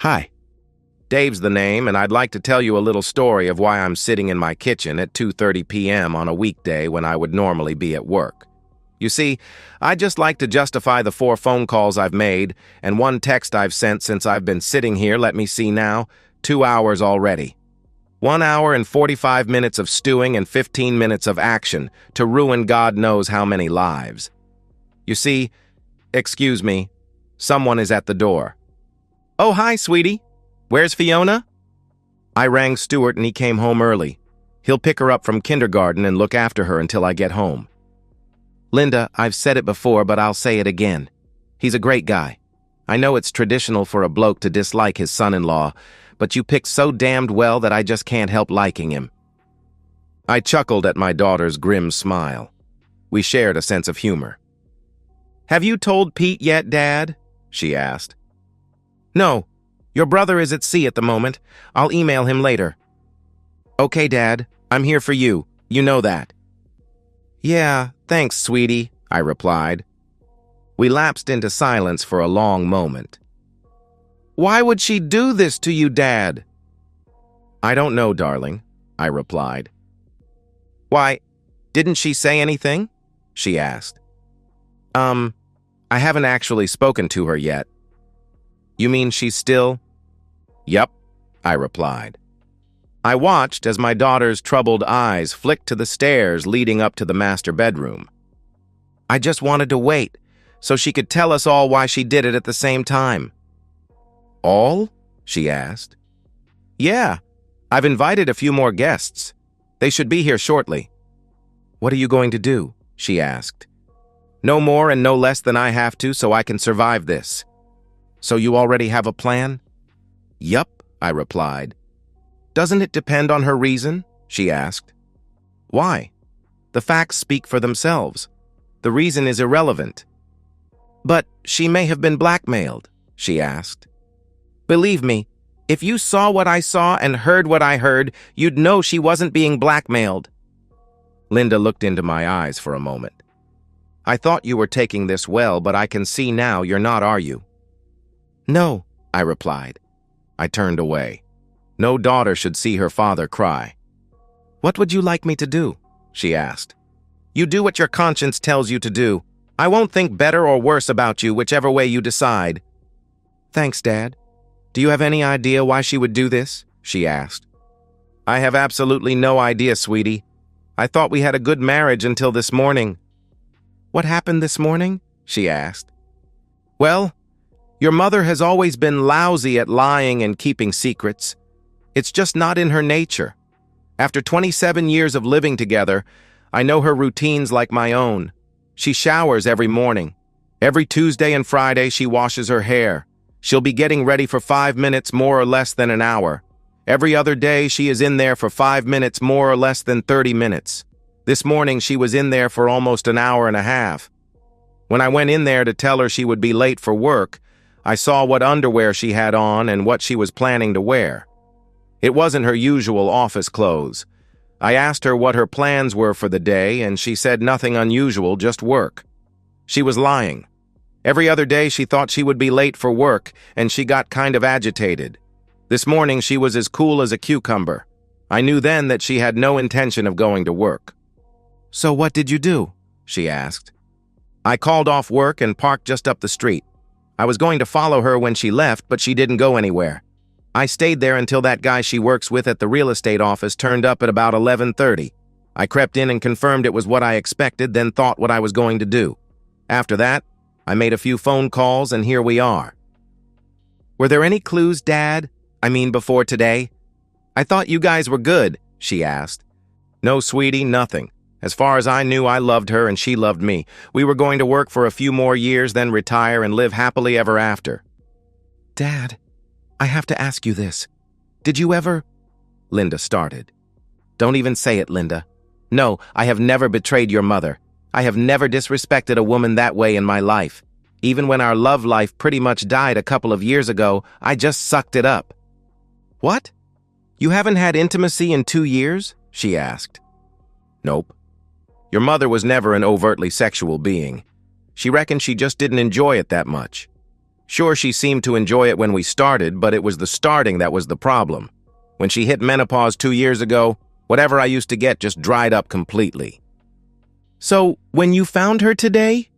Hi, Dave's the name, and I'd like to tell you a little story of why I'm sitting in my kitchen at 2:30 p.m. on a weekday when I would normally be at work. You see, I just like to justify the 4 phone calls I've made and 1 text I've sent since I've been sitting here, let me see now, 2 hours already. 1 hour and 45 minutes of stewing and 15 minutes of action to ruin God knows how many lives. You see, excuse me, someone is at the door. Oh, hi, sweetie. Where's Fiona? I rang Stuart and he came home early. He'll pick her up from kindergarten and look after her until I get home. Linda, I've said it before, but I'll say it again. He's a great guy. I know it's traditional for a bloke to dislike his son-in-law, but you picked so damned well that I just can't help liking him. I chuckled at my daughter's grim smile. We shared a sense of humor. Have you told Pete yet, Dad? She asked. No. Your brother is at sea at the moment. I'll email him later. Okay, Dad. I'm here for you. You know that. Yeah, thanks, sweetie, I replied. We lapsed into silence for a long moment. Why would she do this to you, Dad? I don't know, darling, I replied. Why, didn't she say anything? She asked. I haven't actually spoken to her yet. You mean she's still? Yup, I replied. I watched as my daughter's troubled eyes flicked to the stairs leading up to the master bedroom. I just wanted to wait, so she could tell us all why she did it at the same time. All? She asked. Yeah, I've invited a few more guests. They should be here shortly. What are you going to do? She asked. No more and no less than I have to so I can survive this. So you already have a plan? Yup, I replied. Doesn't it depend on her reason? She asked. Why? The facts speak for themselves. The reason is irrelevant. But she may have been blackmailed, she asked. Believe me, if you saw what I saw and heard what I heard, you'd know she wasn't being blackmailed. Linda looked into my eyes for a moment. I thought you were taking this well, but I can see now you're not, are you? No, I replied. I turned away. No daughter should see her father cry. What would you like me to do? She asked. You do what your conscience tells you to do. I won't think better or worse about you, whichever way you decide. Thanks, Dad. Do you have any idea why she would do this? She asked. I have absolutely no idea, sweetie. I thought we had a good marriage until this morning. What happened this morning? She asked. Well, your mother has always been lousy at lying and keeping secrets. It's just not in her nature. After 27 years of living together, I know her routines like my own. She showers every morning. Every Tuesday and Friday, she washes her hair. She'll be getting ready for 5 minutes more or less than an hour. Every other day, she is in there for 5 minutes more or less than 30 minutes. This morning, she was in there for almost an hour and a half. When I went in there to tell her she would be late for work, I saw what underwear she had on and what she was planning to wear. It wasn't her usual office clothes. I asked her what her plans were for the day, and she said nothing unusual, just work. She was lying. Every other day she thought she would be late for work, and she got kind of agitated. This morning she was as cool as a cucumber. I knew then that she had no intention of going to work. So what did you do? She asked. I called off work and parked just up the street. I was going to follow her when she left, but she didn't go anywhere. I stayed there until that guy she works with at the real estate office turned up at about 11:30. I crept in and confirmed it was what I expected, then thought what I was going to do. After that, I made a few phone calls, and here we are. Were there any clues, Dad? I mean, before today? I thought you guys were good, she asked. No, sweetie, nothing. As far as I knew, I loved her and she loved me. We were going to work for a few more years, then retire and live happily ever after. Dad, I have to ask you this. Did you ever... Linda started. Don't even say it, Linda. No, I have never betrayed your mother. I have never disrespected a woman that way in my life. Even when our love life pretty much died a couple of years ago, I just sucked it up. What? You haven't had intimacy in 2 years? She asked. Nope. Your mother was never an overtly sexual being. She reckoned she just didn't enjoy it that much. Sure, she seemed to enjoy it when we started, but it was the starting that was the problem. When she hit menopause 2 years ago, whatever I used to get just dried up completely. So, when you found her today,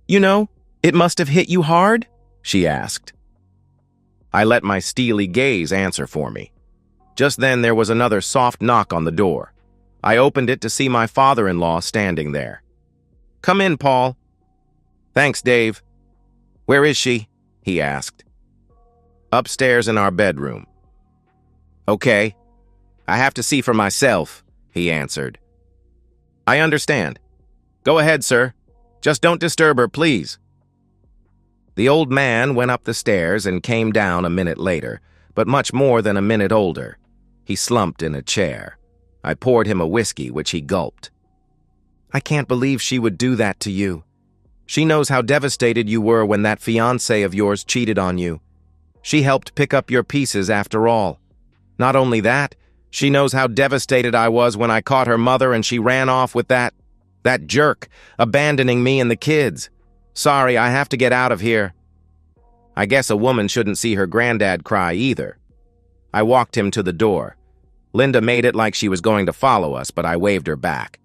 it must have hit you hard? She asked. I let my steely gaze answer for me. Just then there was another soft knock on the door. I opened it to see my father-in-law standing there. "Come in, Paul." "Thanks, Dave." "Where is she?" he asked. "Upstairs in our bedroom." "Okay. I have to see for myself," he answered. "I understand. Go ahead, sir. Just don't disturb her, please." The old man went up the stairs and came down a minute later, but much more than a minute older. He slumped in a chair. I poured him a whiskey, which he gulped. "I can't believe she would do that to you. She knows how devastated you were when that fiancé of yours cheated on you. She helped pick up your pieces after all. Not only that, she knows how devastated I was when I caught her mother and she ran off with that jerk, abandoning me and the kids. Sorry, I have to get out of here." I guess a woman shouldn't see her granddad cry either. I walked him to the door. Linda made it like she was going to follow us, but I waved her back.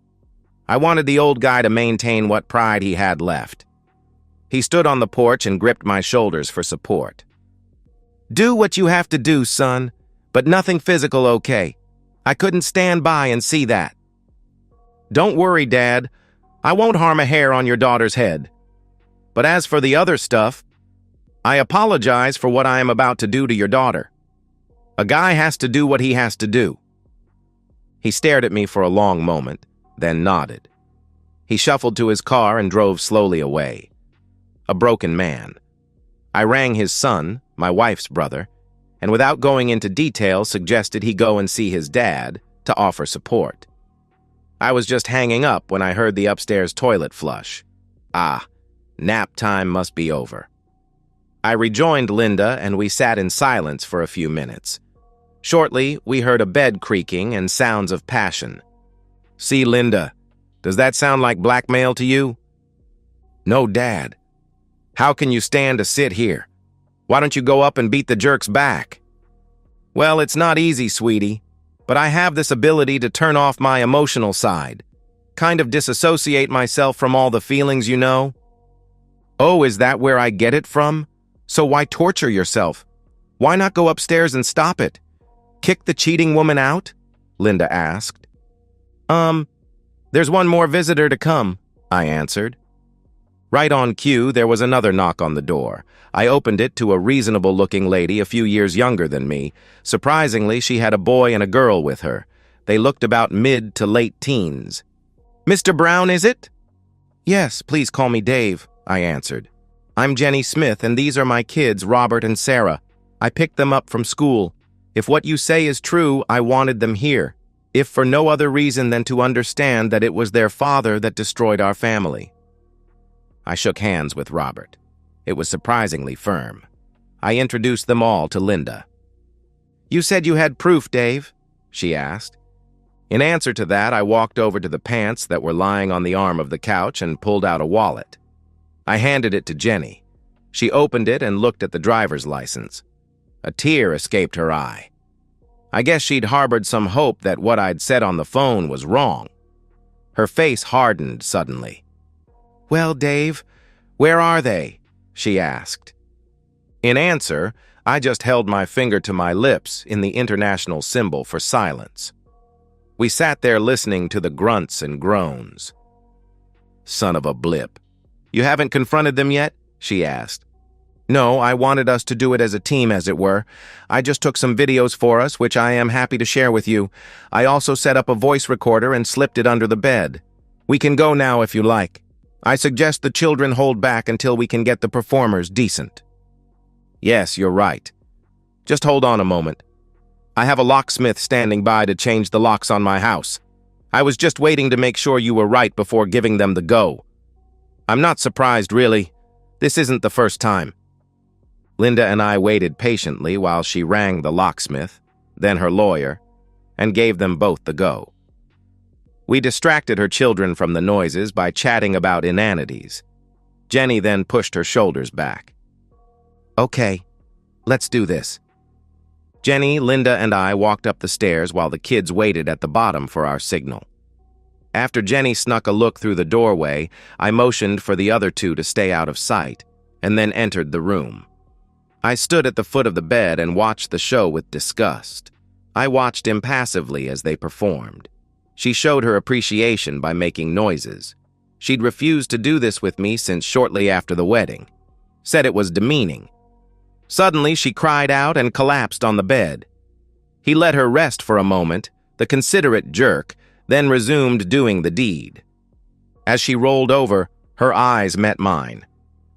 I wanted the old guy to maintain what pride he had left. He stood on the porch and gripped my shoulders for support. "Do what you have to do, son, but nothing physical, okay? I couldn't stand by and see that." "Don't worry, Dad. I won't harm a hair on your daughter's head. But as for the other stuff, I apologize for what I am about to do to your daughter. A guy has to do what he has to do." He stared at me for a long moment, then nodded. He shuffled to his car and drove slowly away. A broken man. I rang his son, my wife's brother, and without going into detail suggested he go and see his dad to offer support. I was just hanging up when I heard the upstairs toilet flush. Nap time must be over. I rejoined Linda and we sat in silence for a few minutes. Shortly, we heard a bed creaking and sounds of passion. "See, Linda, does that sound like blackmail to you?" "No, Dad. How can you stand to sit here? Why don't you go up and beat the jerk's back?" "Well, it's not easy, sweetie, but I have this ability to turn off my emotional side. Kind of disassociate myself from all the feelings, you know." "Oh, is that where I get it from? So why torture yourself? Why not go upstairs and stop it? Kick the cheating woman out?" Linda asked. There's one more visitor to come," I answered. Right on cue, there was another knock on the door. I opened it to a reasonable-looking lady a few years younger than me. Surprisingly, she had a boy and a girl with her. They looked about mid to late teens. "Mr. Brown, is it?" "Yes, please call me Dave," I answered. "I'm Jenny Smith, and these are my kids, Robert and Sarah. I picked them up from school. If what you say is true, I wanted them here, if for no other reason than to understand that it was their father that destroyed our family." I shook hands with Robert. It was surprisingly firm. I introduced them all to Linda. "You said you had proof, Dave?" she asked. In answer to that, I walked over to the pants that were lying on the arm of the couch and pulled out a wallet. I handed it to Jenny. She opened it and looked at the driver's license. A tear escaped her eye. I guess she'd harbored some hope that what I'd said on the phone was wrong. Her face hardened suddenly. "Well, Dave, where are they?" she asked. In answer, I just held my finger to my lips in the international symbol for silence. We sat there listening to the grunts and groans. "Son of a blip. You haven't confronted them yet?" she asked. "No, I wanted us to do it as a team, as it were. I just took some videos for us, which I am happy to share with you. I also set up a voice recorder and slipped it under the bed. We can go now if you like. I suggest the children hold back until we can get the performers decent." "Yes, you're right. Just hold on a moment. I have a locksmith standing by to change the locks on my house. I was just waiting to make sure you were right before giving them the go. I'm not surprised, really. This isn't the first time." Linda and I waited patiently while she rang the locksmith, then her lawyer, and gave them both the go. We distracted her children from the noises by chatting about inanities. Jenny then pushed her shoulders back. Okay, let's do this. Jenny, Linda, and I walked up the stairs while the kids waited at the bottom for our signal. After Jenny snuck a look through the doorway, I motioned for the other two to stay out of sight, and then entered the room. I stood at the foot of the bed and watched the show with disgust. I watched impassively as they performed. She showed her appreciation by making noises. She'd refused to do this with me since shortly after the wedding. Said it was demeaning. Suddenly, she cried out and collapsed on the bed. He let her rest for a moment, the considerate jerk, then resumed doing the deed. As she rolled over, her eyes met mine.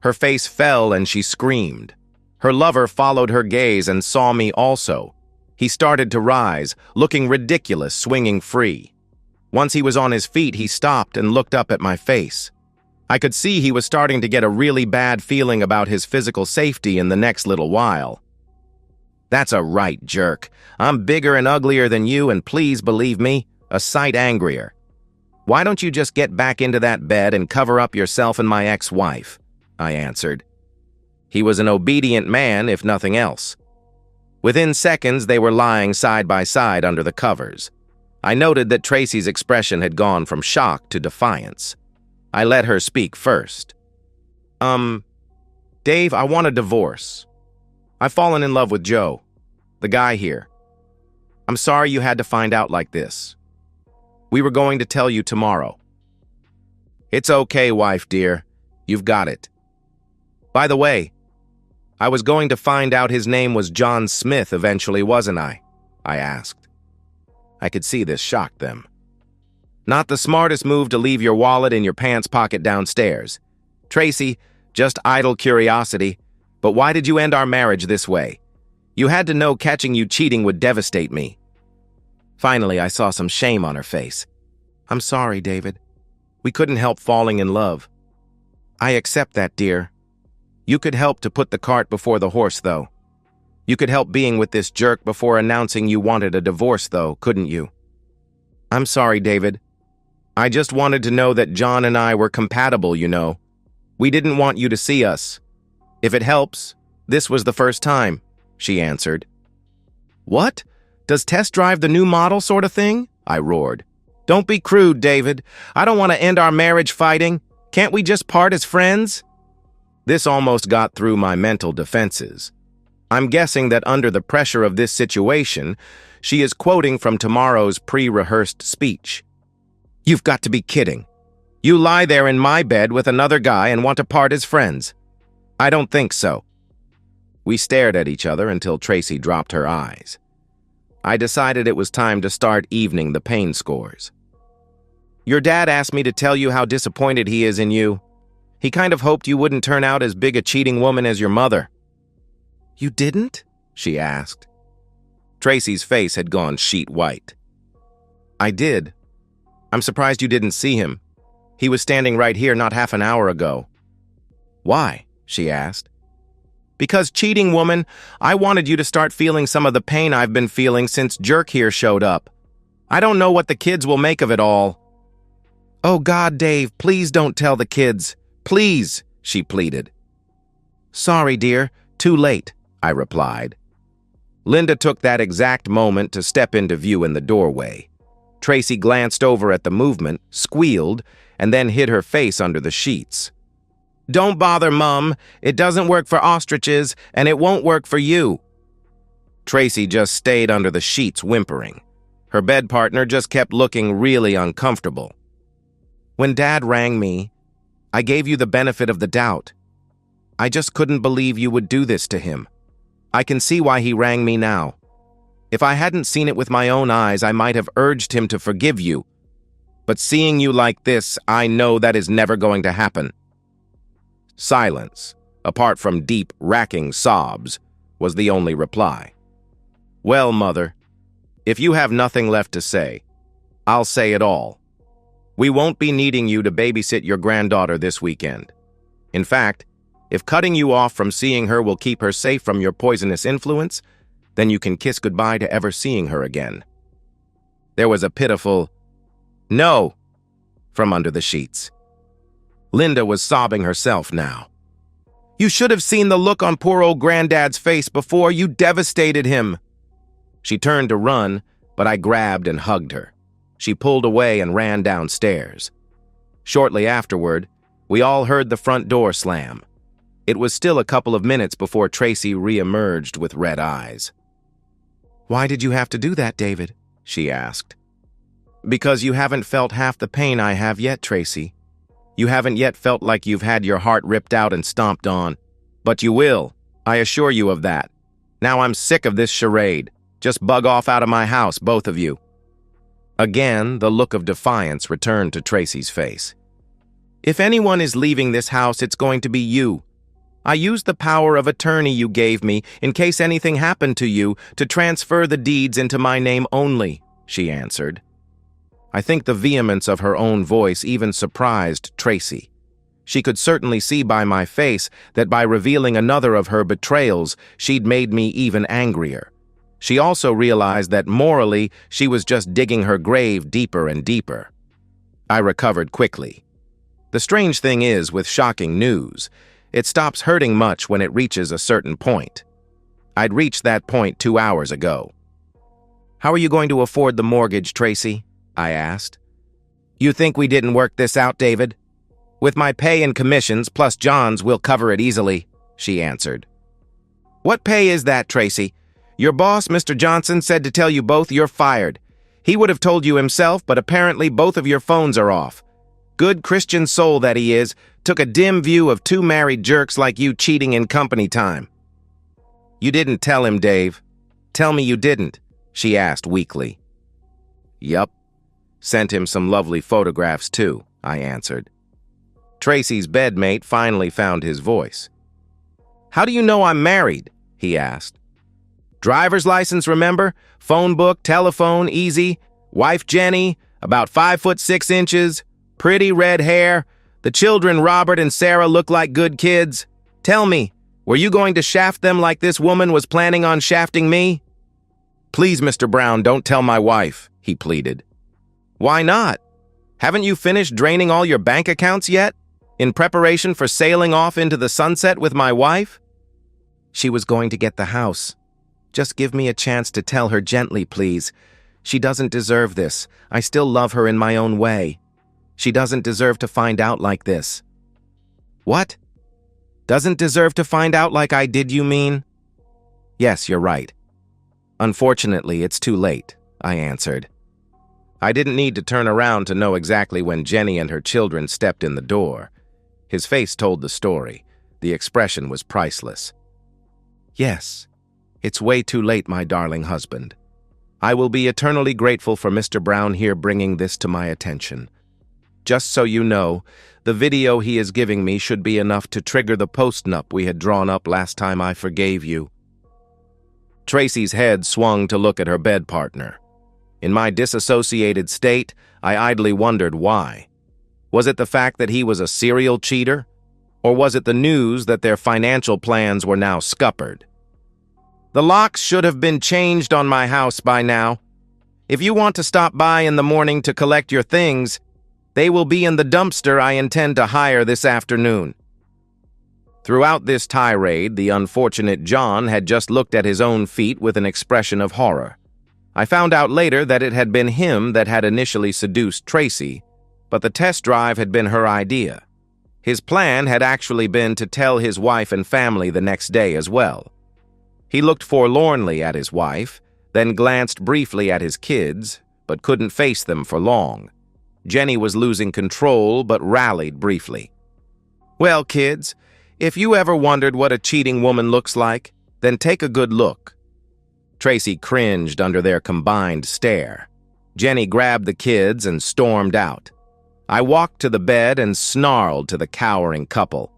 Her face fell and she screamed. Her lover followed her gaze and saw me also. He started to rise, looking ridiculous, swinging free. Once he was on his feet, he stopped and looked up at my face. I could see he was starting to get a really bad feeling about his physical safety in the next little while. That's a right jerk. I'm bigger and uglier than you, and please believe me, a sight angrier. Why don't you just get back into that bed and cover up yourself and my ex-wife? I answered. He was an obedient man, if nothing else. Within seconds, they were lying side by side under the covers. I noted that Tracy's expression had gone from shock to defiance. I let her speak first. Dave, I want a divorce. I've fallen in love with Joe, the guy here. I'm sorry you had to find out like this. We were going to tell you tomorrow. It's okay, wife dear. You've got it. By the way, I was going to find out his name was John Smith eventually, wasn't I? I asked. I could see this shocked them. Not the smartest move to leave your wallet in your pants pocket downstairs. Tracy, just idle curiosity, but why did you end our marriage this way? You had to know catching you cheating would devastate me. Finally, I saw some shame on her face. I'm sorry, David. We couldn't help falling in love. I accept that, dear. You could help to put the cart before the horse, though. You could help being with this jerk before announcing you wanted a divorce, though, couldn't you? I'm sorry, David. I just wanted to know that John and I were compatible, you know. We didn't want you to see us. If it helps, this was the first time, she answered. What? Does Tess drive the new model sort of thing? I roared. Don't be crude, David. I don't want to end our marriage fighting. Can't we just part as friends? This almost got through my mental defenses. I'm guessing that under the pressure of this situation, she is quoting from tomorrow's pre-rehearsed speech. You've got to be kidding. You lie there in my bed with another guy and want to part as friends. I don't think so. We stared at each other until Tracy dropped her eyes. I decided it was time to start evening the pain scores. Your dad asked me to tell you how disappointed he is in you. He kind of hoped you wouldn't turn out as big a cheating woman as your mother. You didn't? She asked. Tracy's face had gone sheet white. I did. I'm surprised you didn't see him. He was standing right here not half an hour ago. Why? She asked. Because, cheating woman, I wanted you to start feeling some of the pain I've been feeling since Jerk here showed up. I don't know what the kids will make of it all. Oh God, Dave, please don't tell the kids. Please, she pleaded. Sorry, dear, too late, I replied. Linda took that exact moment to step into view in the doorway. Tracy glanced over at the movement, squealed, and then hid her face under the sheets. Don't bother, Mum. It doesn't work for ostriches, and it won't work for you. Tracy just stayed under the sheets, whimpering. Her bed partner just kept looking really uncomfortable. When Dad rang me, I gave you the benefit of the doubt. I just couldn't believe you would do this to him. I can see why he rang me now. If I hadn't seen it with my own eyes, I might have urged him to forgive you. But seeing you like this, I know that is never going to happen. Silence, apart from deep, racking sobs, was the only reply. Well, Mother, if you have nothing left to say, I'll say it all. We won't be needing you to babysit your granddaughter this weekend. In fact, if cutting you off from seeing her will keep her safe from your poisonous influence, then you can kiss goodbye to ever seeing her again. There was a pitiful, no, from under the sheets. Linda was sobbing herself now. You should have seen the look on poor old Granddad's face before. You devastated him." She turned to run, but I grabbed and hugged her. She pulled away and ran downstairs. Shortly afterward, we all heard the front door slam. It was still a couple of minutes before Tracy re-emerged with red eyes. "Why did you have to do that, David?" she asked. "Because you haven't felt half the pain I have yet, Tracy. You haven't yet felt like you've had your heart ripped out and stomped on. But you will, I assure you of that. Now I'm sick of this charade. Just bug off out of my house, both of you." Again, the look of defiance returned to Tracy's face. "If anyone is leaving this house, it's going to be you. I used the power of attorney you gave me in case anything happened to you to transfer the deeds into my name only," she answered. I think the vehemence of her own voice even surprised Tracy. She could certainly see by my face that by revealing another of her betrayals, she'd made me even angrier. She also realized that morally, she was just digging her grave deeper and deeper. I recovered quickly. The strange thing is, with shocking news, it stops hurting much when it reaches a certain point. I'd reached that point 2 hours ago. "How are you going to afford the mortgage, Tracy?" I asked. "You think we didn't work this out, David? With my pay and commissions plus John's, we'll cover it easily," she answered. "What pay is that, Tracy? Your boss, Mr. Johnson, said to tell you both you're fired. He would have told you himself, but apparently both of your phones are off. Good Christian soul that he is, took a dim view of 2 married jerks like you cheating in company time." "You didn't tell him, Dave. Tell me you didn't," she asked weakly. "Yup. Sent him some lovely photographs, too," I answered. Tracy's bedmate finally found his voice. "How do you know I'm married?" he asked. "Driver's license, remember? Phone book, telephone, easy. Wife Jenny, about 5'6" pretty red hair. The children Robert and Sarah look like good kids. Tell me, were you going to shaft them like this woman was planning on shafting me?" "Please, Mr. Brown, don't tell my wife," he pleaded. "Why not? Haven't you finished draining all your bank accounts yet, in preparation for sailing off into the sunset with my wife?" "She was going to get the house. Just give me a chance to tell her gently, please. She doesn't deserve this. I still love her in my own way. She doesn't deserve to find out like this." "What? Doesn't deserve to find out like I did, you mean?" "Yes, you're right. Unfortunately, it's too late," I answered. I didn't need to turn around to know exactly when Jenny and her children stepped in the door. His face told the story. The expression was priceless. "Yes, it's way too late, my darling husband. I will be eternally grateful for Mr. Brown here bringing this to my attention. Just so you know, the video he is giving me should be enough to trigger the post-nup we had drawn up last time I forgave you." Tracy's head swung to look at her bed partner. In my disassociated state, I idly wondered why. Was it the fact that he was a serial cheater? Or was it the news that their financial plans were now scuppered? "The locks should have been changed on my house by now. If you want to stop by in the morning to collect your things, they will be in the dumpster I intend to hire this afternoon." Throughout this tirade, the unfortunate John had just looked at his own feet with an expression of horror. I found out later that it had been him that had initially seduced Tracy, but the test drive had been her idea. His plan had actually been to tell his wife and family the next day as well. He looked forlornly at his wife, then glanced briefly at his kids, but couldn't face them for long. Jenny was losing control, but rallied briefly. "Well, kids, if you ever wondered what a cheating woman looks like, then take a good look." Tracy cringed under their combined stare. Jenny grabbed the kids and stormed out. I walked to the bed and snarled to the cowering couple.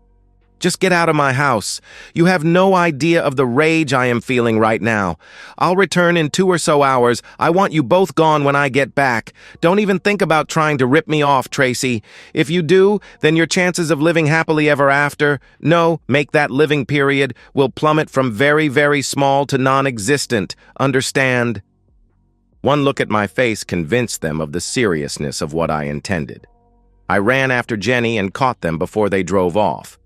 "Just get out of my house. You have no idea of the rage I am feeling right now. I'll return in 2 or so hours. I want you both gone when I get back. Don't even think about trying to rip me off, Tracy. If you do, then your chances of living happily ever after, no, make that living period, will plummet from very, very small to non-existent. Understand?" One look at my face convinced them of the seriousness of what I intended. I ran after Jenny and caught them before they drove off.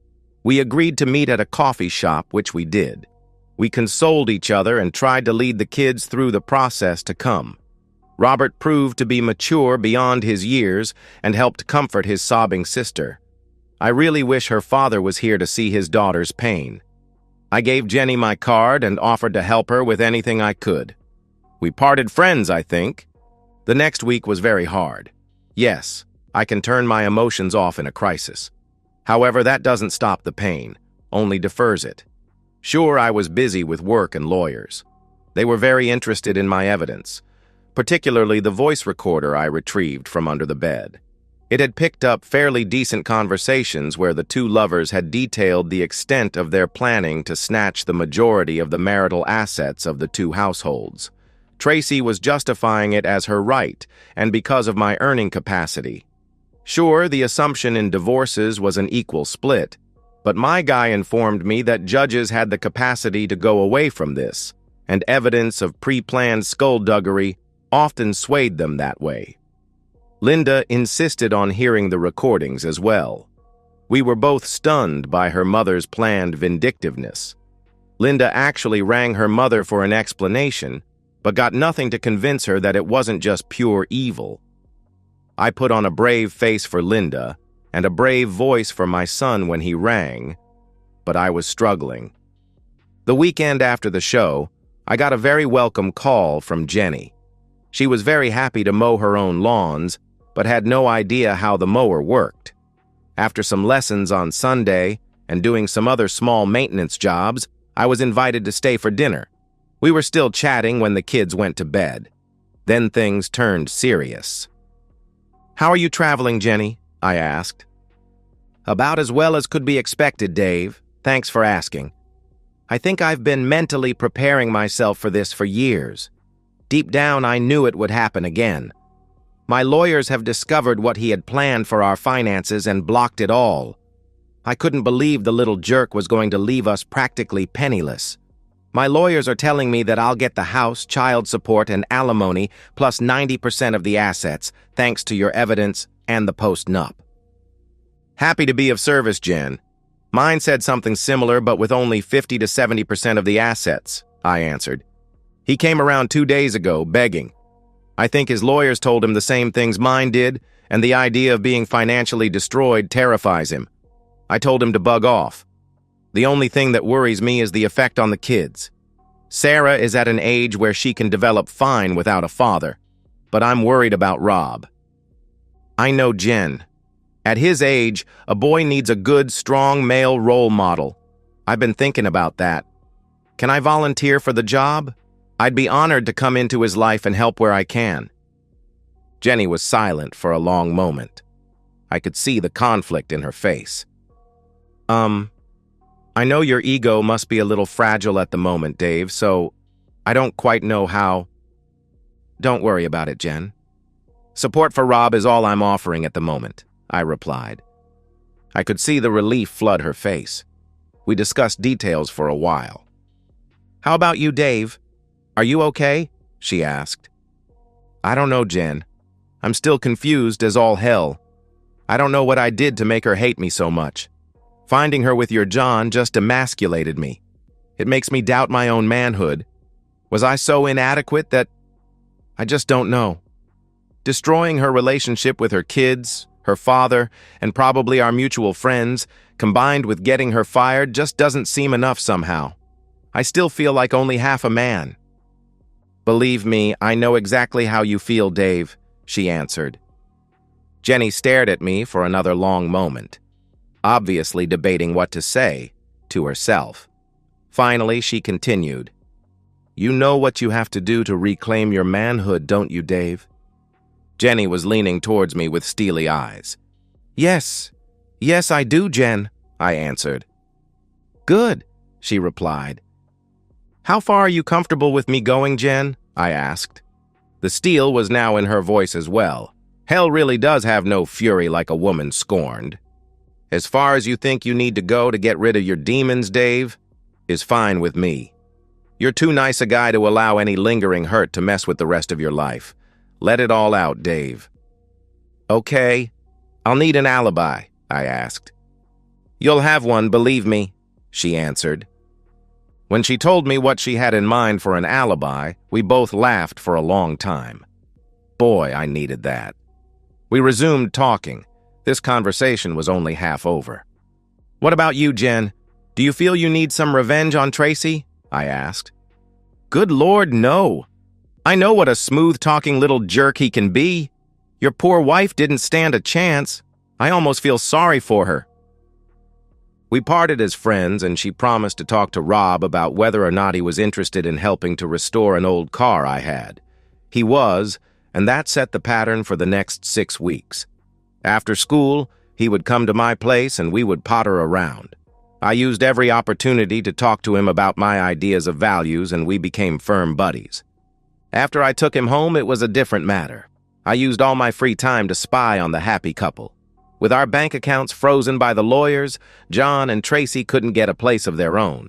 We agreed to meet at a coffee shop, which we did. We consoled each other and tried to lead the kids through the process to come. Robert proved to be mature beyond his years and helped comfort his sobbing sister. I really wish her father was here to see his daughter's pain. I gave Jenny my card and offered to help her with anything I could. We parted friends, I think. The next week was very hard. Yes, I can turn my emotions off in a crisis. However, that doesn't stop the pain, only defers it. Sure, I was busy with work and lawyers. They were very interested in my evidence, particularly the voice recorder I retrieved from under the bed. It had picked up fairly decent conversations where the two lovers had detailed the extent of their planning to snatch the majority of the marital assets of the two households. Tracy was justifying it as her right and because of my earning capacity. Sure, the assumption in divorces was an equal split, but my guy informed me that judges had the capacity to go away from this, and evidence of pre-planned skullduggery often swayed them that way. Linda insisted on hearing the recordings as well. We were both stunned by her mother's planned vindictiveness. Linda actually rang her mother for an explanation, but got nothing to convince her that it wasn't just pure evil. I put on a brave face for Linda and a brave voice for my son when he rang, but I was struggling. The weekend after the show, I got a very welcome call from Jenny. She was very happy to mow her own lawns, but had no idea how the mower worked. After some lessons on Sunday and doing some other small maintenance jobs, I was invited to stay for dinner. We were still chatting when the kids went to bed. Then things turned serious. "How are you traveling, Jenny?" I asked. "About as well as could be expected, Dave. Thanks for asking. I think I've been mentally preparing myself for this for years. Deep down, I knew it would happen again. My lawyers have discovered what he had planned for our finances and blocked it all. I couldn't believe the little jerk was going to leave us practically penniless. My lawyers are telling me that I'll get the house, child support, and alimony, plus 90% of the assets, thanks to your evidence and the post-nup." "Happy to be of service, Jen. Mine said something similar, but with only 50 to 70% of the assets," I answered. "He came around 2 days ago, begging. I think his lawyers told him the same things mine did, and the idea of being financially destroyed terrifies him. I told him to bug off. The only thing that worries me is the effect on the kids. Sarah is at an age where she can develop fine without a father, but I'm worried about Rob." I know Jen. At his age, a boy needs a good, strong male role model. I've been thinking about that. Can I volunteer for the job? I'd be honored to come into his life and help where I can. Jenny was silent for a long moment. I could see the conflict in her face. I know your ego must be a little fragile at the moment, Dave, so I don't quite know how. Don't worry about it, Jen. Support for Rob is all I'm offering at the moment, I replied. I could see the relief flood her face. We discussed details for a while. "How about you, Dave? Are you okay?" she asked. "I don't know, Jen. I'm still confused as all hell. I don't know what I did to make her hate me so much. Finding her with your John just emasculated me. It makes me doubt my own manhood. Was I so inadequate that... I just don't know. Destroying her relationship with her kids, her father, and probably our mutual friends, combined with getting her fired, just doesn't seem enough somehow. I still feel like only half a man." "Believe me, I know exactly how you feel, Dave," she answered. Jenny stared at me for another long moment, obviously debating what to say to herself. Finally, she continued, "You know what you have to do to reclaim your manhood, don't you, Dave?" Jenny was leaning towards me with steely eyes. Yes, I do, Jen," I answered. "Good," she replied. "How far are you comfortable with me going, Jen?" I asked. The steel was now in her voice as well. Hell really does have no fury like a woman scorned. "As far as you think you need to go to get rid of your demons, Dave, is fine with me. You're too nice a guy to allow any lingering hurt to mess with the rest of your life. Let it all out, Dave." "Okay. I'll need an alibi," I asked. "You'll have one, believe me," she answered. When she told me what she had in mind for an alibi, we both laughed for a long time. Boy, I needed that. We resumed talking. This conversation was only half over. "What about you, Jen? Do you feel you need some revenge on Tracy?" I asked. "Good Lord, no. I know what a smooth-talking little jerk he can be. Your poor wife didn't stand a chance. I almost feel sorry for her." We parted as friends, and she promised to talk to Rob about whether or not he was interested in helping to restore an old car I had. He was, and that set the pattern for the next 6 weeks. After school, he would come to my place and we would potter around. I used every opportunity to talk to him about my ideas of values, and we became firm buddies. After I took him home, it was a different matter. I used all my free time to spy on the happy couple. With our bank accounts frozen by the lawyers, John and Tracy couldn't get a place of their own.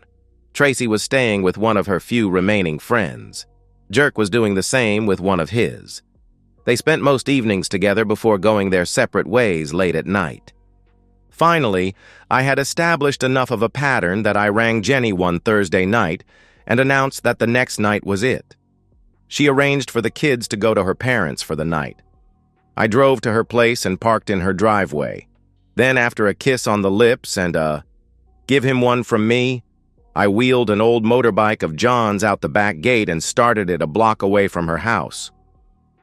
Tracy was staying with one of her few remaining friends. Jerk was doing the same with one of his. They spent most evenings together before going their separate ways late at night. Finally, I had established enough of a pattern that I rang Jenny one Thursday night and announced that the next night was it. She arranged for the kids to go to her parents for the night. I drove to her place and parked in her driveway. Then, after a kiss on the lips and a "give him one from me," I wheeled an old motorbike of John's out the back gate and started it a block away from her house.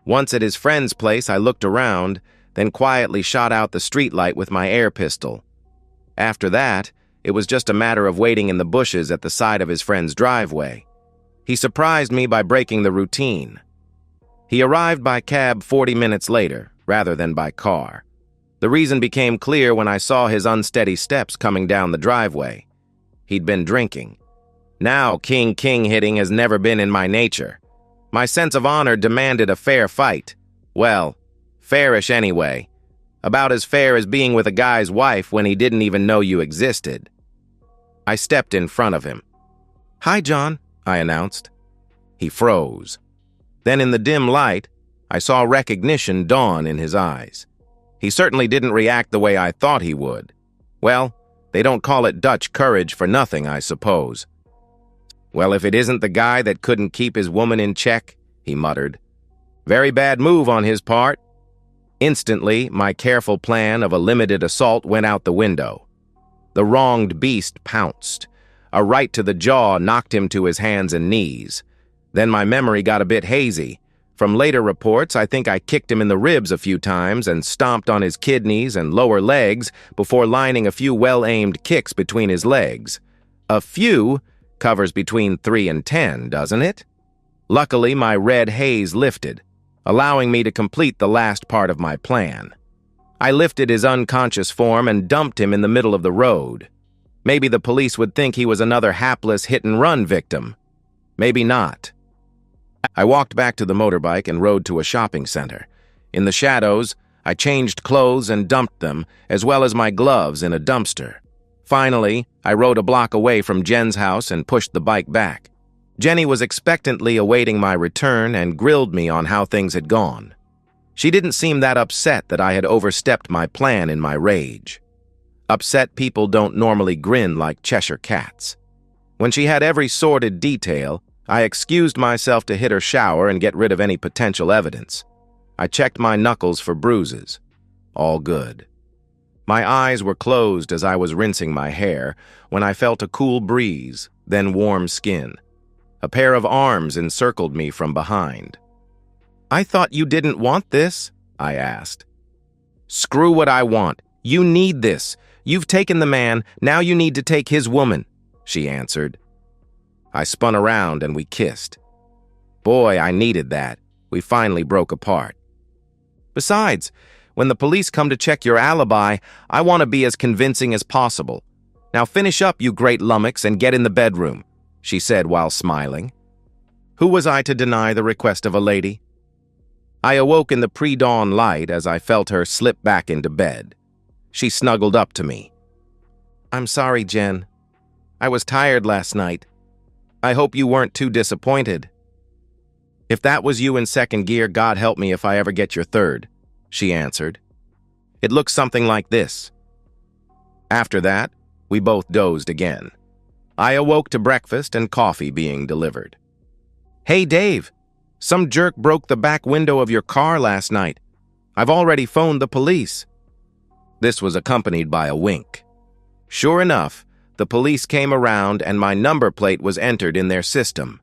Once at his friend's place, I looked around, then quietly shot out the streetlight with my air pistol. After that, it was just a matter of waiting in the bushes at the side of his friend's driveway. He surprised me by breaking the routine. He arrived by cab 40 minutes later, rather than by car. The reason became clear when I saw his unsteady steps coming down the driveway. He'd been drinking. Now, king hitting has never been in my nature. My sense of honor demanded a fair fight. Well, fairish anyway. About as fair as being with a guy's wife when he didn't even know you existed. I stepped in front of him. "Hi, John," I announced. He froze. Then in the dim light, I saw recognition dawn in his eyes. He certainly didn't react the way I thought he would. Well, they don't call it Dutch courage for nothing, I suppose. "Well, if it isn't the guy that couldn't keep his woman in check," he muttered. "Very bad move on his part." Instantly, my careful plan of a limited assault went out the window. The wronged beast pounced. A right to the jaw knocked him to his hands and knees. Then my memory got a bit hazy. From later reports, I think I kicked him in the ribs a few times and stomped on his kidneys and lower legs before lining a few well-aimed kicks between his legs. A few covers between 3 and 10, doesn't it? Luckily, my red haze lifted, allowing me to complete the last part of my plan. I lifted his unconscious form and dumped him in the middle of the road. Maybe the police would think he was another hapless hit-and-run victim. Maybe not. I walked back to the motorbike and rode to a shopping center. In the shadows, I changed clothes and dumped them, as well as my gloves, in a dumpster. Finally, I rode a block away from Jen's house and pushed the bike back. Jenny was expectantly awaiting my return and grilled me on how things had gone. She didn't seem that upset that I had overstepped my plan in my rage. Upset people don't normally grin like Cheshire cats. When she had every sordid detail, I excused myself to hit her shower and get rid of any potential evidence. I checked my knuckles for bruises. All good. My eyes were closed as I was rinsing my hair when I felt a cool breeze, then warm skin. A pair of arms encircled me from behind. "I thought you didn't want this?" I asked. "Screw what I want. You need this. You've taken the man, now you need to take his woman," she answered. I spun around and we kissed. Boy, I needed that. We finally broke apart. "Besides, when the police come to check your alibi, I want to be as convincing as possible. Now finish up, you great lummox, and get in the bedroom," she said while smiling. Who was I to deny the request of a lady? I awoke in the pre-dawn light as I felt her slip back into bed. She snuggled up to me. "I'm sorry, Jen. I was tired last night. I hope you weren't too disappointed." "If that was you in second gear, God help me if I ever get your third," she answered. "It looks something like this." After that, We both dozed again. I awoke to breakfast and coffee being delivered. "Hey, Dave, some jerk broke the back window of your car last night. I've already phoned the police." This was accompanied by a wink. Sure enough, the police came around and my number plate was entered in their system.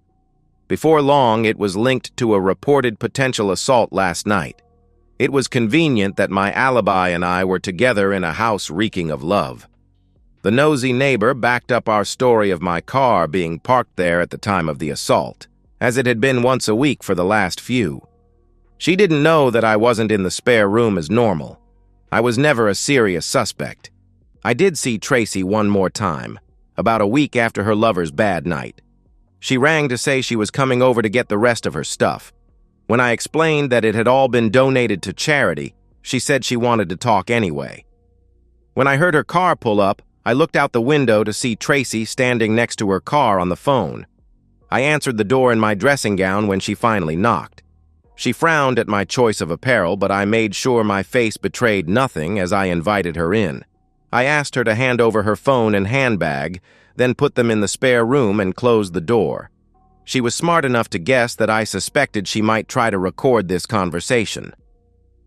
Before long, it was linked to a reported potential assault last night. It was convenient that my alibi and I were together in a house reeking of love. The nosy neighbor backed up our story of my car being parked there at the time of the assault, as it had been once a week for the last few. She didn't know that I wasn't in the spare room as normal. I was never a serious suspect. I did see Tracy one more time, about a week after her lover's bad night. She rang to say she was coming over to get the rest of her stuff. When I explained that it had all been donated to charity, she said she wanted to talk anyway. When I heard her car pull up, I looked out the window to see Tracy standing next to her car on the phone. I answered the door in my dressing gown when she finally knocked. She frowned at my choice of apparel, but I made sure my face betrayed nothing as I invited her in. I asked her to hand over her phone and handbag, then put them in the spare room and closed the door. She was smart enough to guess that I suspected she might try to record this conversation.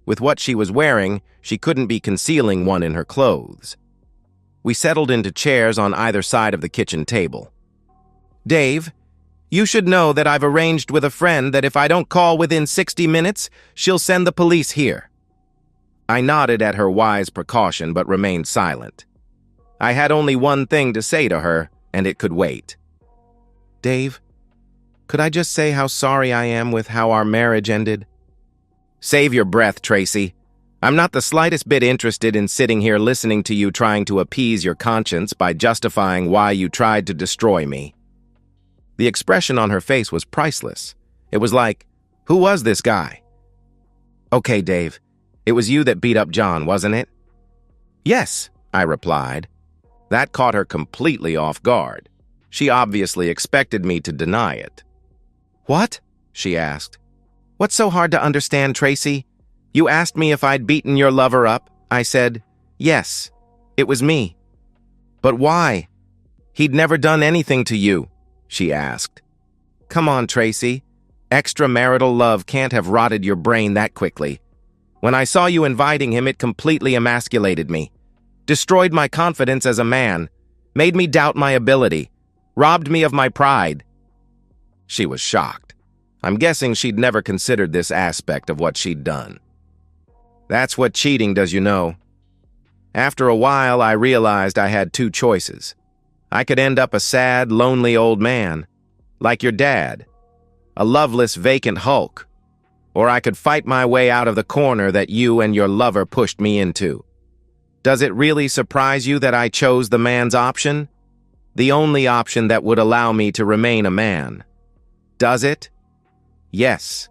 With what she was wearing, she couldn't be concealing one in her clothes. We settled into chairs on either side of the kitchen table. "Dave, you should know that I've arranged with a friend that if I don't call within 60 minutes, she'll send the police here." I nodded at her wise precaution but remained silent. I had only one thing to say to her, and it could wait. "Dave, could I just say how sorry I am with how our marriage ended?" "Save your breath, Tracy. I'm not the slightest bit interested in sitting here listening to you trying to appease your conscience by justifying why you tried to destroy me." The expression on her face was priceless. It was like, who was this guy? "Okay, Dave, it was you that beat up John, wasn't it?" "Yes," I replied. That caught her completely off guard. She obviously expected me to deny it. "What?" she asked. "What's so hard to understand, Tracy? You asked me if I'd beaten your lover up. I said, yes, it was me." "But why? He'd never done anything to you," she asked. "Come on, Tracy. Extramarital love can't have rotted your brain that quickly. When I saw you inviting him, it completely emasculated me, destroyed my confidence as a man, made me doubt my ability, robbed me of my pride." She was shocked. I'm guessing she'd never considered this aspect of what she'd done. That's what cheating does, you know. After a while, I realized I had two choices. I could end up a sad, lonely old man, like your dad, a loveless, vacant hulk, or I could fight my way out of the corner that you and your lover pushed me into. Does it really surprise you that I chose the man's option? The only option that would allow me to remain a man. Does it? Yes.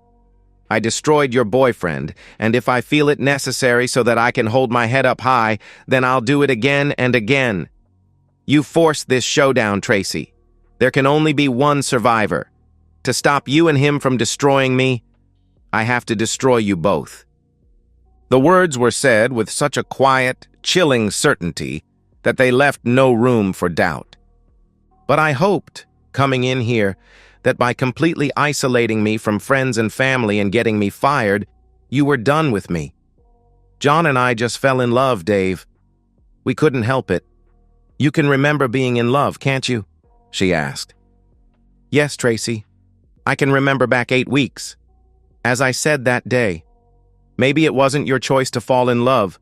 I destroyed your boyfriend, and if I feel it necessary so that I can hold my head up high, then I'll do it again and again. You forced this showdown, Tracy. There can only be one survivor. To stop you and him from destroying me, I have to destroy you both." The words were said with such a quiet, chilling certainty that they left no room for doubt. But I hoped, coming in here, that by completely isolating me from friends and family and getting me fired, you were done with me. John and I just fell in love, Dave. We couldn't help it. You can remember being in love, can't you? She asked. Yes, Tracy. I can remember back 8 weeks. As I said that day, maybe it wasn't your choice to fall in love,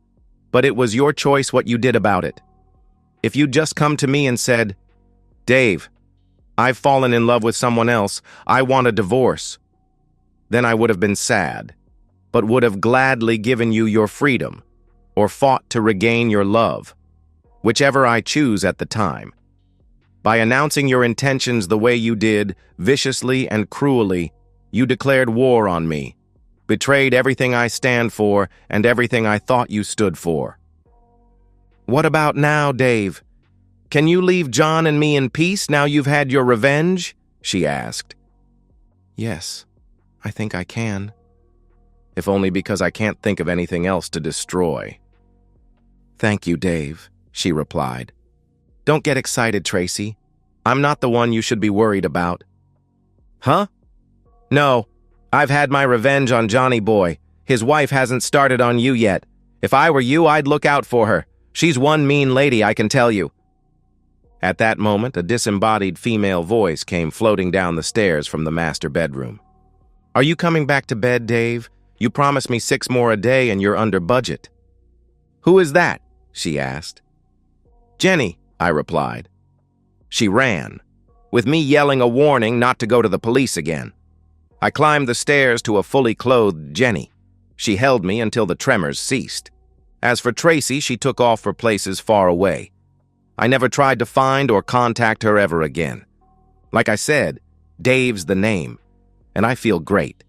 but it was your choice what you did about it. If you'd just come to me and said, Dave, I've fallen in love with someone else, I want a divorce, then I would have been sad, but would have gladly given you your freedom or fought to regain your love, whichever I choose at the time. By announcing your intentions the way you did, viciously and cruelly, you declared war on me, betrayed everything I stand for and everything I thought you stood for. What about now, Dave? Can you leave John and me in peace now you've had your revenge? She asked. Yes, I think I can. If only because I can't think of anything else to destroy. Thank you, Dave, she replied. Don't get excited, Tracy. I'm not the one you should be worried about. Huh? No, I've had my revenge on Johnny Boy. His wife hasn't started on you yet. If I were you, I'd look out for her. She's one mean lady, I can tell you. At that moment, a disembodied female voice came floating down the stairs from the master bedroom. Are you coming back to bed, Dave? You promised me 6 more a day and you're under budget. Who is that? She asked. Jenny, I replied. She ran, with me yelling a warning not to go to the police again. I climbed the stairs to a fully clothed Jenny. She held me until the tremors ceased. As for Tracy, she took off for places far away. I never tried to find or contact her ever again. Like I said, Dave's the name, and I feel great.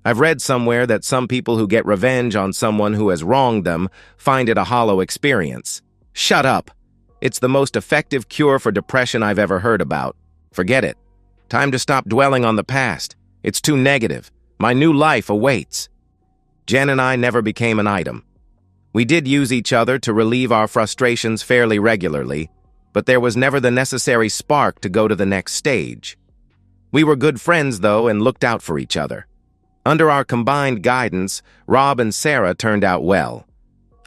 I've read somewhere that some people who get revenge on someone who has wronged them find it a hollow experience. Shut up! It's the most effective cure for depression I've ever heard about. Forget it. Time to stop dwelling on the past. It's too negative. My new life awaits. Jen and I never became an item. We did use each other to relieve our frustrations fairly regularly, but there was never the necessary spark to go to the next stage. We were good friends, though, and looked out for each other. Under our combined guidance, Rob and Sarah turned out well.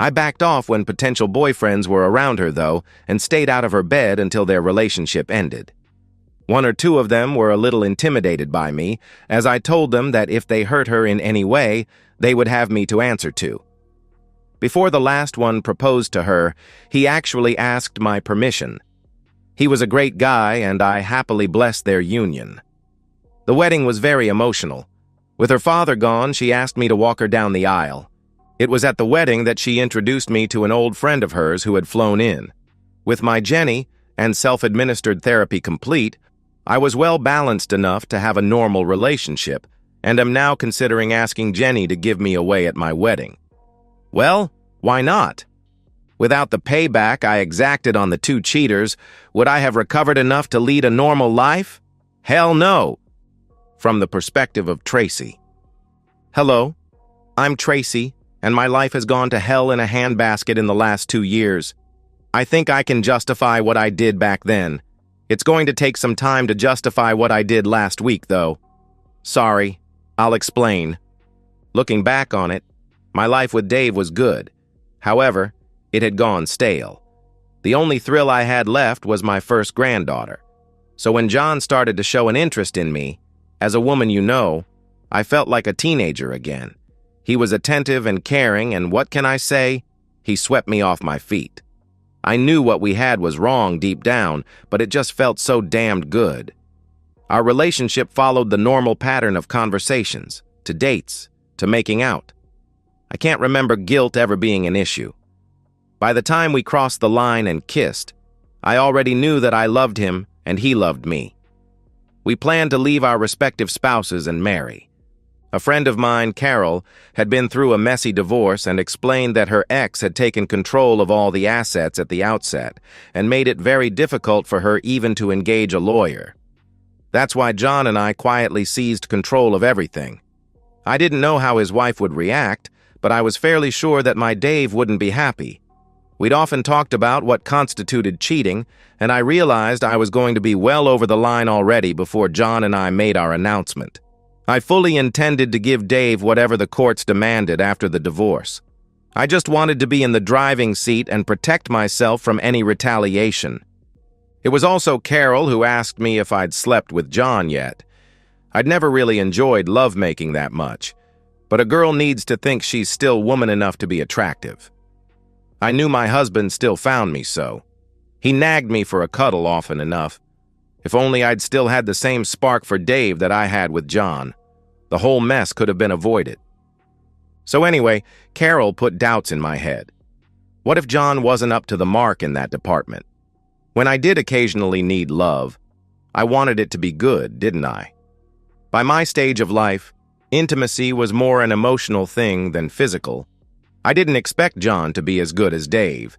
I backed off when potential boyfriends were around her, though, and stayed out of her bed until their relationship ended. 1 or 2 of them were a little intimidated by me, as I told them that if they hurt her in any way, they would have me to answer to. Before the last one proposed to her, he actually asked my permission. He was a great guy, and I happily blessed their union. The wedding was very emotional. With her father gone, she asked me to walk her down the aisle. It was at the wedding that she introduced me to an old friend of hers who had flown in. With my Jenny and self-administered therapy complete, I was well balanced enough to have a normal relationship, and am now considering asking Jenny to give me away at my wedding. Well, why not? Without the payback I exacted on the 2 cheaters, would I have recovered enough to lead a normal life? Hell no! From the perspective of Tracy. Hello, I'm Tracy, and my life has gone to hell in a handbasket in the last 2 years. I think I can justify what I did back then. It's going to take some time to justify what I did last week, though. Sorry, I'll explain. Looking back on it, my life with Dave was good. However, it had gone stale. The only thrill I had left was my first granddaughter. So when John started to show an interest in me, as a woman you know, I felt like a teenager again. He was attentive and caring, and what can I say? He swept me off my feet. I knew what we had was wrong deep down, but it just felt so damned good. Our relationship followed the normal pattern of conversations, to dates, to making out. I can't remember guilt ever being an issue. By the time we crossed the line and kissed, I already knew that I loved him and he loved me. We planned to leave our respective spouses and marry. A friend of mine, Carol, had been through a messy divorce and explained that her ex had taken control of all the assets at the outset and made it very difficult for her even to engage a lawyer. That's why John and I quietly seized control of everything. I didn't know how his wife would react, but I was fairly sure that my Dave wouldn't be happy. We'd often talked about what constituted cheating, and I realized I was going to be well over the line already before John and I made our announcement. I fully intended to give Dave whatever the courts demanded after the divorce. I just wanted to be in the driving seat and protect myself from any retaliation. It was also Carol who asked me if I'd slept with John yet. I'd never really enjoyed lovemaking that much, but a girl needs to think she's still woman enough to be attractive. I knew my husband still found me so. He nagged me for a cuddle often enough. If only I'd still had the same spark for Dave that I had with John. The whole mess could have been avoided. So anyway, Carol put doubts in my head. What if John wasn't up to the mark in that department? When I did occasionally need love, I wanted it to be good, didn't I? By my stage of life, intimacy was more an emotional thing than physical. I didn't expect John to be as good as Dave.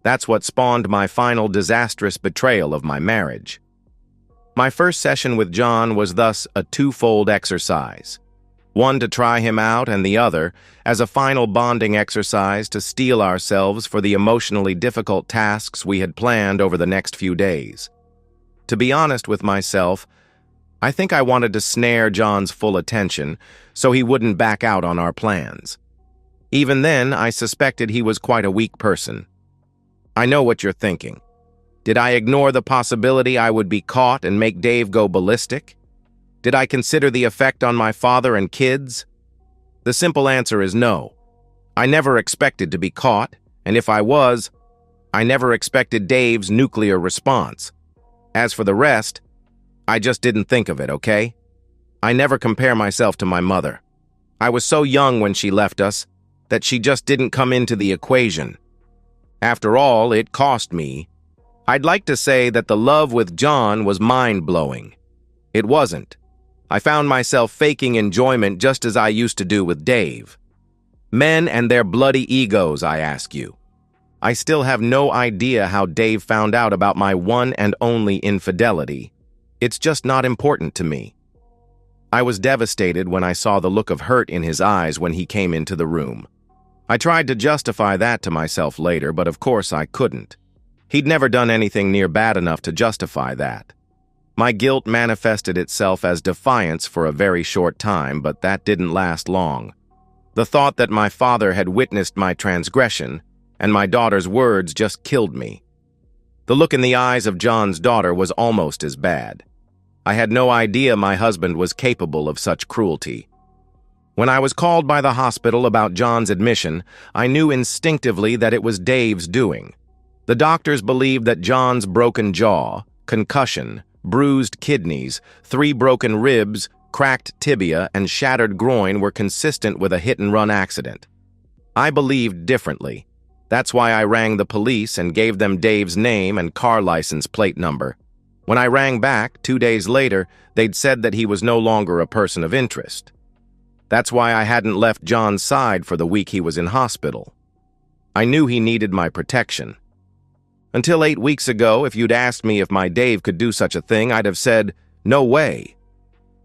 That's what spawned my final disastrous betrayal of my marriage. My first session with John was thus a twofold exercise. one to try him out and the other as a final bonding exercise to steel ourselves for the emotionally difficult tasks we had planned over the next few days. To be honest with myself, I think I wanted to snare John's full attention so he wouldn't back out on our plans. Even then, I suspected he was quite a weak person. I know what you're thinking. Did I ignore the possibility I would be caught and make Dave go ballistic? Did I consider the effect on my father and kids? The simple answer is no. I never expected to be caught, and if I was, I never expected Dave's nuclear response. As for the rest, I just didn't think of it, okay? I never compare myself to my mother. I was so young when she left us that she just didn't come into the equation. After all, it cost me. I'd like to say that the love with John was mind-blowing. It wasn't. I found myself faking enjoyment just as I used to do with Dave. Men and their bloody egos, I ask you. I still have no idea how Dave found out about my one and only infidelity. It's just not important to me. I was devastated when I saw the look of hurt in his eyes when he came into the room. I tried to justify that to myself later, but of course I couldn't. He'd never done anything near bad enough to justify that. My guilt manifested itself as defiance for a very short time, but that didn't last long. The thought that my father had witnessed my transgression and my daughter's words just killed me. The look in the eyes of John's daughter was almost as bad. I had no idea my husband was capable of such cruelty. When I was called by the hospital about John's admission, I knew instinctively that it was Dave's doing. The doctors believed that John's broken jaw, concussion, bruised kidneys, 3 broken ribs, cracked tibia, and shattered groin were consistent with a hit-and-run accident. I believed differently. That's why I rang the police and gave them Dave's name and car license plate number. When I rang back 2 days later, they'd said that he was no longer a person of interest. That's why I hadn't left John's side for the week he was in hospital. I knew he needed my protection. Until 8 weeks ago, if you'd asked me if my Dave could do such a thing, I'd have said, no way.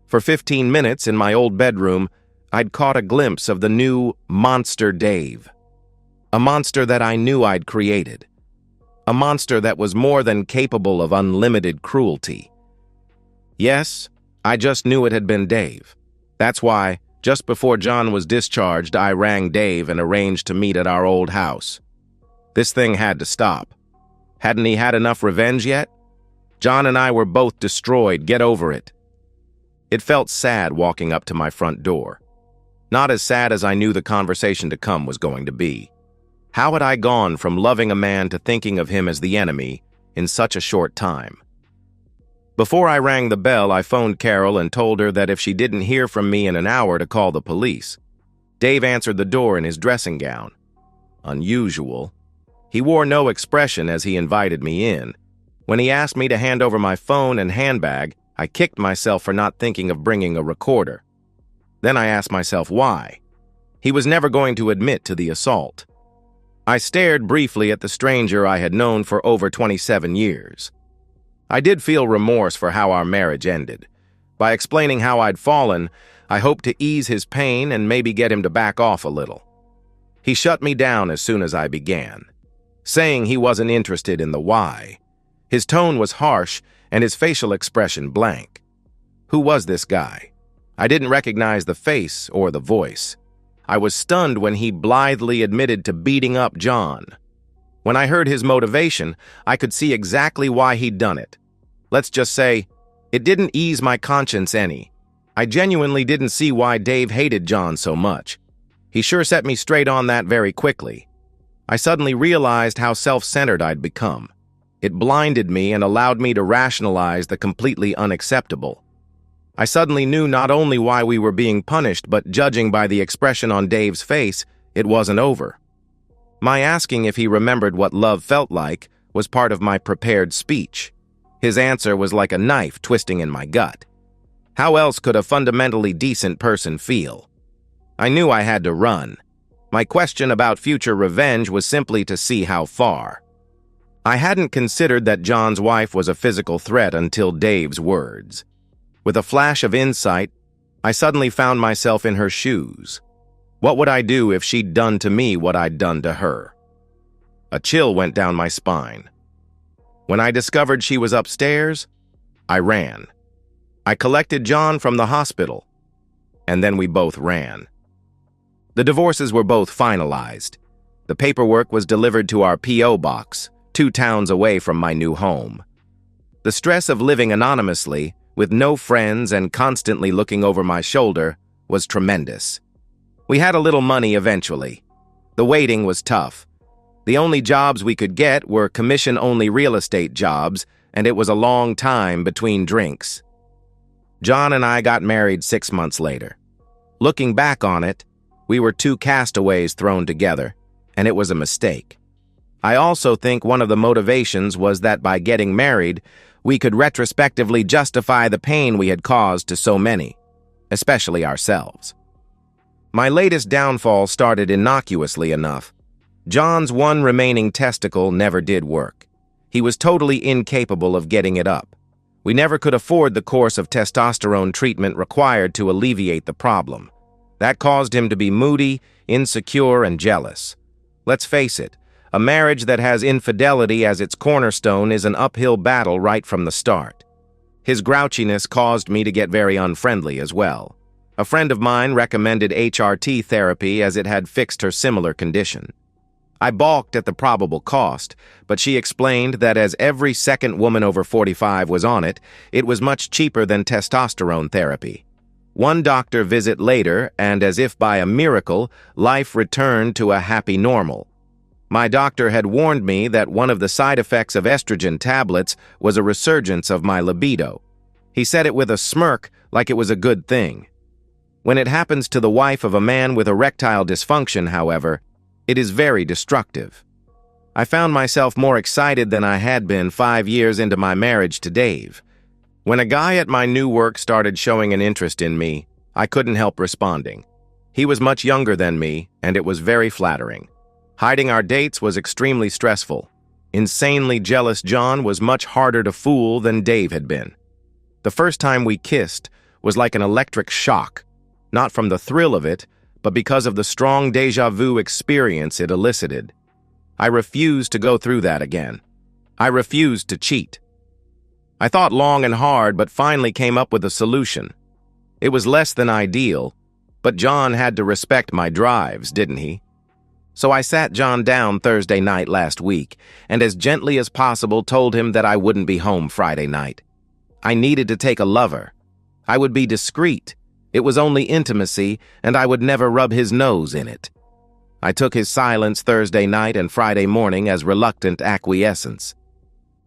For 15 minutes in my old bedroom, I'd caught a glimpse of the new monster Dave. A monster that I knew I'd created. A monster that was more than capable of unlimited cruelty. Yes, I just knew it had been Dave. That's why, just before John was discharged, I rang Dave and arranged to meet at our old house. This thing had to stop. Hadn't he had enough revenge yet? John and I were both destroyed. Get over it. It felt sad walking up to my front door. Not as sad as I knew the conversation to come was going to be. How had I gone from loving a man to thinking of him as the enemy in such a short time? Before I rang the bell, I phoned Carol and told her that if she didn't hear from me in an hour to call the police. Dave answered the door in his dressing gown. Unusual. He wore no expression as he invited me in. When he asked me to hand over my phone and handbag, I kicked myself for not thinking of bringing a recorder. Then I asked myself why. He was never going to admit to the assault. I stared briefly at the stranger I had known for over 27 years. I did feel remorse for how our marriage ended. By explaining how I'd fallen, I hoped to ease his pain and maybe get him to back off a little. He shut me down as soon as I began, saying he wasn't interested in the why. His tone was harsh and his facial expression blank. Who was this guy? I didn't recognize the face or the voice. I was stunned when he blithely admitted to beating up John. When I heard his motivation, I could see exactly why he'd done it. Let's just say, it didn't ease my conscience any. I genuinely didn't see why Dave hated John so much. He sure set me straight on that very quickly. I suddenly realized how self-centered I'd become. It blinded me and allowed me to rationalize the completely unacceptable. I suddenly knew not only why we were being punished, but judging by the expression on Dave's face, it wasn't over. My asking if he remembered what love felt like was part of my prepared speech. His answer was like a knife twisting in my gut. How else could a fundamentally decent person feel? I knew I had to run. My question about future revenge was simply to see how far. I hadn't considered that John's wife was a physical threat until Dave's words. With a flash of insight, I suddenly found myself in her shoes. What would I do if she'd done to me what I'd done to her? A chill went down my spine. When I discovered she was upstairs, I ran. I collected John from the hospital, and then we both ran. The divorces were both finalized. The paperwork was delivered to our P.O. box, 2 towns away from my new home. The stress of living anonymously, with no friends and constantly looking over my shoulder, was tremendous. We had a little money eventually. The waiting was tough. The only jobs we could get were commission-only real estate jobs, and it was a long time between drinks. John and I got married 6 months later. Looking back on it, we were 2 castaways thrown together, and it was a mistake. I also think one of the motivations was that by getting married, we could retrospectively justify the pain we had caused to so many, especially ourselves. My latest downfall started innocuously enough. John's one remaining testicle never did work. He was totally incapable of getting it up. We never could afford the course of testosterone treatment required to alleviate the problem. That caused him to be moody, insecure, and jealous. Let's face it, a marriage that has infidelity as its cornerstone is an uphill battle right from the start. His grouchiness caused me to get very unfriendly as well. A friend of mine recommended HRT therapy as it had fixed her similar condition. I balked at the probable cost, but she explained that as every second woman over 45 was on it, it was much cheaper than testosterone therapy. One doctor visit later, and as if by a miracle, life returned to a happy normal. My doctor had warned me that one of the side effects of estrogen tablets was a resurgence of my libido. He said it with a smirk, like it was a good thing. When it happens to the wife of a man with erectile dysfunction, however, it is very destructive. I found myself more excited than I had been 5 years into my marriage to Dave. When a guy at my new work started showing an interest in me, I couldn't help responding. He was much younger than me, and it was very flattering. Hiding our dates was extremely stressful. Insanely jealous John was much harder to fool than Dave had been. The first time we kissed was like an electric shock, not from the thrill of it, but because of the strong déjà vu experience it elicited. I refused to go through that again. I refused to cheat. I thought long and hard, but finally came up with a solution. It was less than ideal, but John had to respect my drives, didn't he? So I sat John down Thursday night last week, and as gently as possible told him that I wouldn't be home Friday night. I needed to take a lover. I would be discreet. It was only intimacy, and I would never rub his nose in it. I took his silence Thursday night and Friday morning as reluctant acquiescence.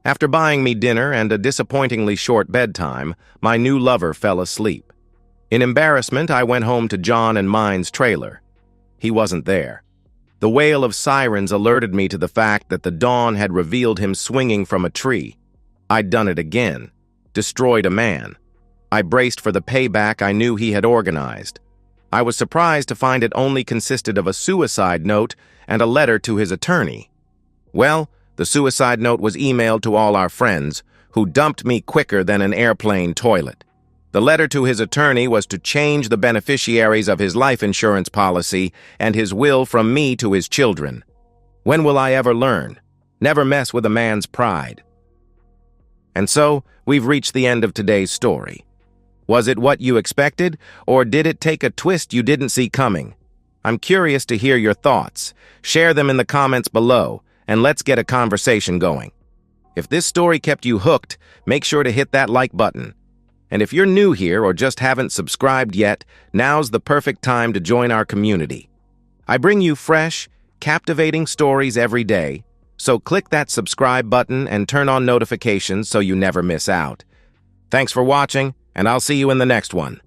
After buying me dinner and a disappointingly short bedtime, my new lover fell asleep. In embarrassment, I went home to John and mine's trailer. He wasn't there. The wail of sirens alerted me to the fact that the dawn had revealed him swinging from a tree. I'd done it again. Destroyed a man. I braced for the payback I knew he had organized. I was surprised to find it only consisted of a suicide note and a letter to his attorney. Well, the suicide note was emailed to all our friends, who dumped me quicker than an airplane toilet. The letter to his attorney was to change the beneficiaries of his life insurance policy and his will from me to his children. When will I ever learn? Never mess with a man's pride. And so, we've reached the end of today's story. Was it what you expected, or did it take a twist you didn't see coming? I'm curious to hear your thoughts. Share them in the comments below, and let's get a conversation going. If this story kept you hooked, make sure to hit that like button. And if you're new here or just haven't subscribed yet, now's the perfect time to join our community. I bring you fresh, captivating stories every day, so click that subscribe button and turn on notifications so you never miss out. Thanks for watching, and I'll see you in the next one.